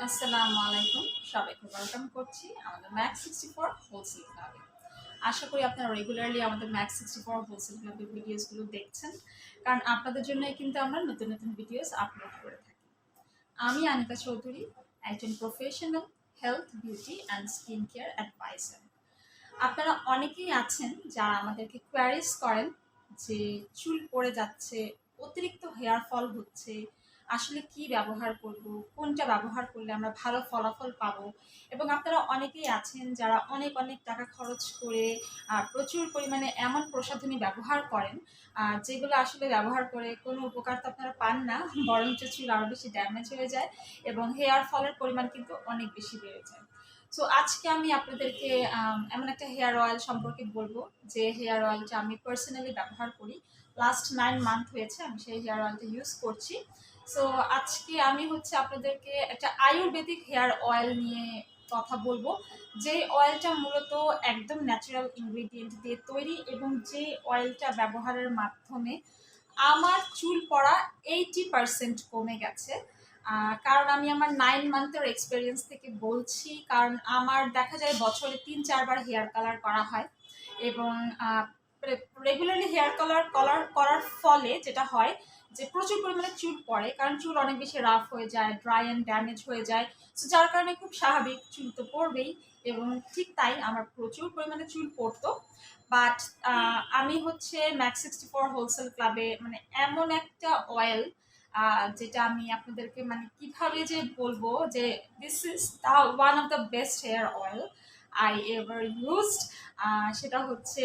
আসসালামু আলাইকুম, সবাইকে ওয়েলকাম করছি আমাদের ম্যাক64 হোলসেল ক্লাবে। আশা করি আপনারা রেগুলারলি আমাদের ম্যাক64 হোলসেল ক্লাবের ভিডিওসগুলো দেখছেন, কারণ আপনাদের জন্যই কিন্তু আমরা নতুন নতুন ভিডিওস আপলোড করে থাকি। আমি আনিকা চৌধুরী, একজন professional health, beauty and skin care advisor. আপনারা অনেকেই আছেন যারা আমাদেরকে কোয়ারিজ করেন যে চুল পড়ে যাচ্ছে, অতিরিক্ত হেয়ার ফল হচ্ছে, আসলে কি ব্যবহার করব, কোনটা ব্যবহার করলে আমরা ভালো ফলাফল পাবো। এবং আপনারা অনেকেই আছেন যারা অনেক অনেক টাকা খরচ করে প্রচুর পরিমাণে এমন প্রসাধনী ব্যবহার করেন যেগুলো আসলে ব্যবহার করে কোনো উপকার তো আপনারা পান না, বরঞ্চ চুল আরও বেশি ড্যামেজ হয়ে যায় এবং হেয়ার ফলের পরিমাণ কিন্তু অনেক বেশি বেড়ে যায়। সো আজকে আমি আপনাদেরকে এমন একটা হেয়ার অয়েল সম্পর্কে বলবো যে হেয়ার অয়েলটা আমি পার্সোনালি ব্যবহার করি। লাস্ট 9 মান্থ হয়েছে আমি সেই হেয়ার অয়েলটা ইউজ করছি। সো আজকে আমি আপনাদেরকে একটা আয়ুর্বেদিক হেয়ার অয়েল নিয়ে কথা বলবো, যে অয়েলটা মূলত একদম ন্যাচারাল ইনগ্রিডিয়েন্ট দিয়ে তৈরি এবং যে অয়েলটা ব্যবহারের মাধ্যমে আমার চুল পড়া 80% কমে গেছে। কারণ আমি আমার 9 মান্থের এক্সপিরিয়েন্স থেকে বলছি, কারণ আমার দেখা যায় বছরে 3-4 বার হেয়ার কালার করা হয় এবং রেগুলারলি হেয়ার কালার করার ফলে যেটা হয় যে প্রচুর পরিমাণে চুল পড়ে, কারণ চুল অনেক বেশি রাফ হয়ে যায়, ড্রাই অ্যান্ড ড্যামেজ হয়ে যায়। সো যার কারণে খুব স্বাভাবিক চুল তো পড়বেই, এবং ঠিক তাই আমার প্রচুর পরিমাণে চুল পড়তো। বাট আমি ম্যাক64 হোলসেল ক্লাবে এমন একটা অয়েল যেটা আমি আপনাদেরকে কিভাবে যে বলবো যে this is the one of the best hair oil I ever used. সেটা হচ্ছে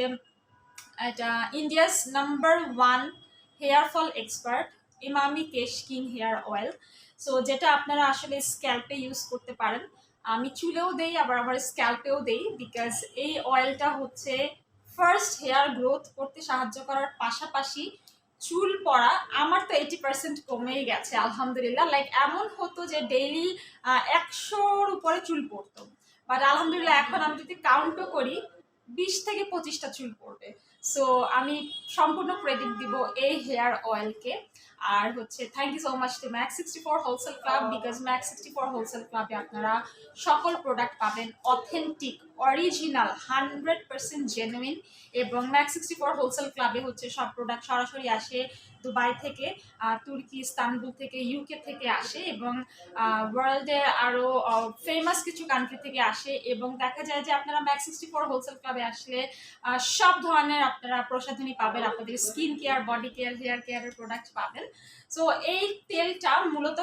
এটা India's number 1 hair fall expert Emami Kesh King hair oil. So যেটা আপনারা আসলে স্ক্যাল্পে ইউজ করতে পারেন। আমি চুলেও দেই, আবার আমার স্ক্যাল্পেও দেই, বিকজ এই অয়েলটা ফার্স্ট হেয়ার গ্রোথ করতে সাহায্য করার পাশাপাশি চুল পড়া আমার তো 80% কমেই গেছে আলহামদুলিল্লাহ। লাইক এমন হতো যে ডেইলি 100-র উপরে চুল পড়তো, বাট আলহামদুলিল্লাহ এখন আমি যদি কাউন্টও করি 20 থেকে 25টা চুল পড়বে। সো আমি সম্পূর্ণ ক্রেডিট দিব এই হেয়ার অয়েলকে। আর thank you so much to ম্যাক64 হোলসেল ক্লাব, বিকজ ম্যাক64 হোলসেল ক্লাবে আপনারা সকল প্রোডাক্ট পাবেন অথেন্টিক, অরিজিনাল, 100% জেনুইন। এবং ম্যাক64 হোলসেল ক্লাবে সব প্রোডাক্ট সরাসরি আসে দুবাই থেকে, তুর্কি, ইস্তানবুল থেকে, ইউকে থেকে আসে, এবং ওয়ার্ল্ডের আরও ফেমাস কিছু কান্ট্রি থেকে আসে। এবং দেখা যায় যে আপনারা ম্যাক64 হোলসেল ক্লাবে আসলে সব ধরনের আপনারা প্রসাধনী পাবেন, আপনাদের skin care, body care, hair কেয়ারের প্রোডাক্ট পাবেন। সো এই তেলটা মূলত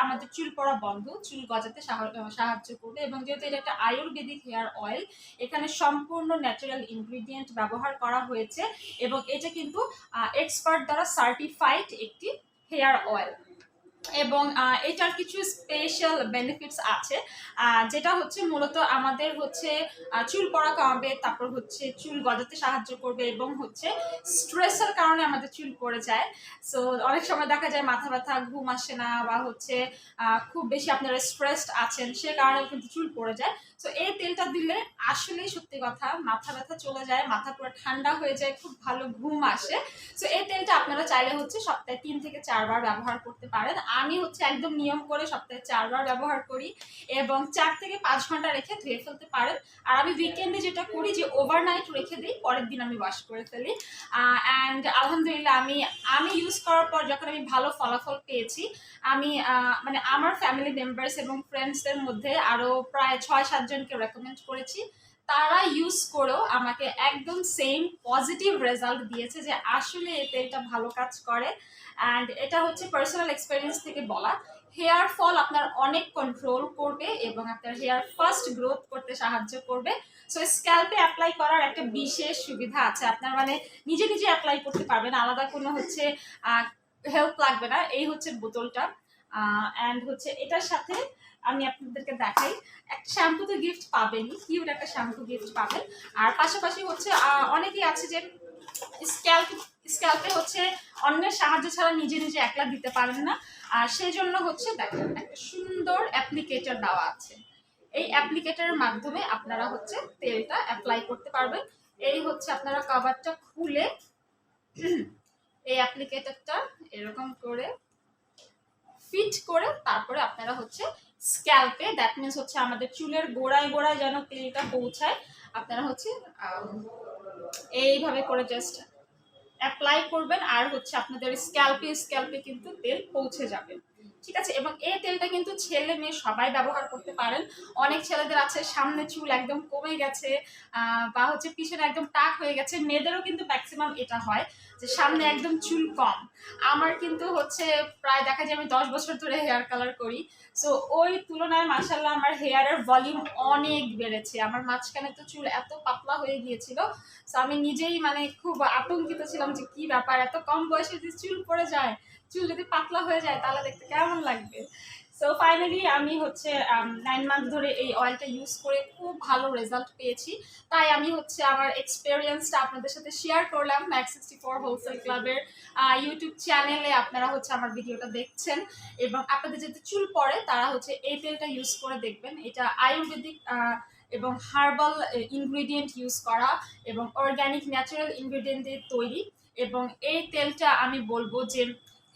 আমাদের চুল পড়া বন্ধ, চুল গজাতে সাহায্য করবে। এবং যেহেতু এটা একটা আয়ুর্বেদিক হেয়ার অয়েল, এখানে সম্পূর্ণ ন্যাচারাল ইনগ্রিডিয়েন্ট ব্যবহার করা হয়েছে এবং এটা কিন্তু এক্সপার্ট দ্বারা সার্টিফাইড একটি হেয়ার অয়েল। এবং এটার কিছু স্পেশাল বেনিফিটস আছে, যেটা মূলত আমাদের চুল পড়া কমাবে, তারপর চুল গজাতে সাহায্য করবে, এবং স্ট্রেসের কারণে আমাদের চুল পড়ে যায়। সো অনেক সময় দেখা যায় মাথা ব্যথা, ঘুম আসে না, বা খুব বেশি আপনারা স্ট্রেসড আছেন, সে কারণেও কিন্তু চুল পড়ে যায়। সো এই তেলটা দিলে আসলেই সত্যি কথা মাথা ব্যথা চলে যায়, মাথা পুরো ঠান্ডা হয়ে যায়, খুব ভালো ঘুম আসে। সো এই তেলটা আপনারা চাইলে সপ্তাহে 3 থেকে 4 বার ব্যবহার করতে পারেন। আমি একদম নিয়ম করে সপ্তাহে 4 বার ব্যবহার করি, এবং 4 থেকে 5 ঘন্টা রেখে ধুয়ে ফেলতে পারেন। আর আমি উইকেন্ডে যেটা করি যে ওভারনাইট রেখে দিই, পরের দিন আমি ওয়াশ করে ফেলি। অ্যান্ড আলহামদুলিল্লাহ আমি ইউজ করার পর যখন আমি ভালো ফলাফল পেয়েছি, আমি আমার ফ্যামিলি মেম্বার্স এবং ফ্রেন্ডসদের মধ্যে আরও প্রায় 6-7 জনকে রেকমেন্ড করেছি। তারা ইউজ করেও আমাকে একদম সেম পজিটিভ রেজাল্ট দিয়েছে যে আসলে এই তেলটা ভালো কাজ করে। অ্যান্ড এটা পার্সোনাল এক্সপিরিয়েন্স থেকে বলা। হেয়ার ফল আপনার অনেক কন্ট্রোল করবে এবং আপনার হেয়ার ফাস্ট গ্রোথ করতে সাহায্য করবে। সো স্ক্যাল্পে অ্যাপ্লাই করার একটা বিশেষ সুবিধা আছে, আপনার নিজে নিজে অ্যাপ্লাই করতে পারবেন, আলাদা কোনো হেল্প লাগবে না। এই বোতলটা। অ্যান্ড এটার সাথে আমি আপনাদেরকে দেখাই, একটা শ্যাম্পু তো গিফট পাবেনই, কিউট একটা শ্যাম্পু গিফট পাবেন। আর পাশাপাশি অনেকেই আছে যে স্ক্যাল্পে অন্যের সাহায্য ছাড়া নিজে নিজে একলা দিতে পারেন না, আর সেই জন্য দেখেন একটা সুন্দর অ্যাপ্লিকেটর দেওয়া আছে। এই অ্যাপ্লিকেটরের মাধ্যমে আপনারা তেলটা অ্যাপ্লাই করতে পারবেন। এই আপনারা কভারটা খুলে এই অ্যাপ্লিকেটরটা এরকম করে ফিট করে তারপরে আপনারা হচ্ছে স্ক্যাল্পে, দ্যাট মিনস হচ্ছে আমাদের চুলের গোড়ায় গোড়ায় যেন তেলটা পৌঁছায়, আপনারা হচ্ছে এইভাবে করে জাস্ট অ্যাপ্লাই করবেন, আর হচ্ছে আপনাদের স্ক্যাল্পে স্ক্যাল্পে কিন্তু তেল পৌঁছে যাবে, ঠিক আছে। এবং এই তেলটা কিন্তু ছেলে মেয়ে সবাই ব্যবহার করতে পারেন। অনেক ছেলেদের আছে সামনে চুল একদম কমে গেছে বা হচ্ছে পিছনে একদম টাক হয়ে গেছে, মেয়েদেরও কিন্তু ম্যাক্সিমাম এটা হয় যে সামনে একদম চুল কম। আমার কিন্তু হচ্ছে প্রায় দেখা যায় আমি 10 বছর ধরে হেয়ার কালার করি, সো ওই তুলনায় মাশাআল্লাহ আমার হেয়ারের ভলিউম অনেক বেড়েছে। আমার মাঝখানে তো চুল এত পাতলা হয়ে গিয়েছিল, সো আমি নিজেই মানে খুব আতঙ্কিত ছিলাম যে কি ব্যাপার, এত কম বয়সে যদি চুল পড়ে যায়, চুল যদি পাতলা হয়ে যায় তাহলে দেখতে কেমন লাগবে। সো ফাইনালি আমি হচ্ছে 9 মান্থ ধরে এই অয়েলটা ইউজ করে খুব ভালো রেজাল্ট পেয়েছি, তাই আমি হচ্ছে আমার এক্সপেরিয়েন্সটা আপনাদের সাথে শেয়ার করলাম। ম্যাক64 হোলসেল ক্লাবের ইউটিউব চ্যানেলে আপনারা হচ্ছে আমার ভিডিওটা দেখছেন, এবং আপনাদের যদি চুল পড়ে তারা হচ্ছে এই তেলটা ইউজ করে দেখবেন। এটা আয়ুর্বেদিক এবং হার্বাল ইনগ্রিডিয়েন্ট ইউজ করা এবং অর্গ্যানিক ন্যাচারাল ইনগ্রিডিয়েন্ট দিয়ে তৈরি, এবং এই তেলটা আমি বলবো যে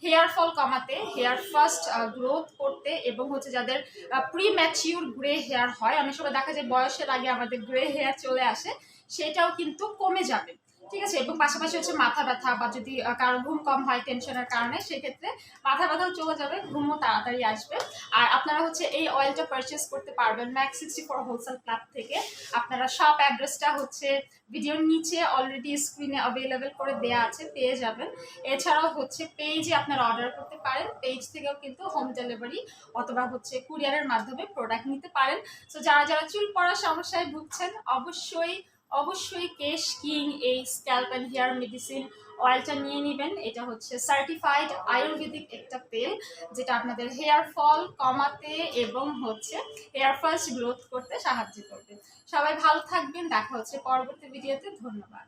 হেয়ার ফল কমাতে, হেয়ার ফার্স্ট গ্রোথ করতে, এবং হচ্ছে যাদের প্রি ম্যাচিউর গ্রে হেয়ার হয়, অনেক সময় দেখা যায় বয়সের আগে আমাদের গ্রে হেয়ার চলে আসে, সেটাও কিন্তু কমে যাবে, ঠিক আছে। এবং পাশাপাশি হচ্ছে মাথা ব্যথা বা যদি কারো ঘুম কম হয় টেনশনের কারণে, সেক্ষেত্রে মাথা ব্যথাও চলে যাবে, ঘুমও তাড়াতাড়ি আসবে। আর আপনারা হচ্ছে এই অয়েলটা পারচেস করতে পারবেন ম্যাক64 হোলসেল ক্লাব থেকে। আপনারা শপ অ্যাড্রেসটা হচ্ছে ভিডিওর নিচে অলরেডি স্ক্রিনে অ্যাভেলেবেল করে দেওয়া আছে, পেয়ে যাবেন। এছাড়াও হচ্ছে পেজে আপনারা অর্ডার করতে পারেন, পেজ থেকেও কিন্তু হোম ডেলিভারি অথবা হচ্ছে কুরিয়ারের মাধ্যমে প্রোডাক্ট নিতে পারেন। সো যারা যারা চুল পড়ার সমস্যায় ভুগছেন অবশ্যই অবশ্যই কেশ কিং এই স্ক্যাল্প অ্যান্ড হেয়ার মেডিসিন অয়েলটা নিয়ে নেবেন। এটা হচ্ছে সার্টিফাইড আয়ুর্বেদিক একটা তেল, যেটা আপনাদের হেয়ার ফল কমাতে এবং হচ্ছে হেয়ার ফার্স্ট গ্রোথ করতে সাহায্য করবে। সবাই ভালো থাকবেন, দেখা হচ্ছে পরবর্তী ভিডিওতে। ধন্যবাদ।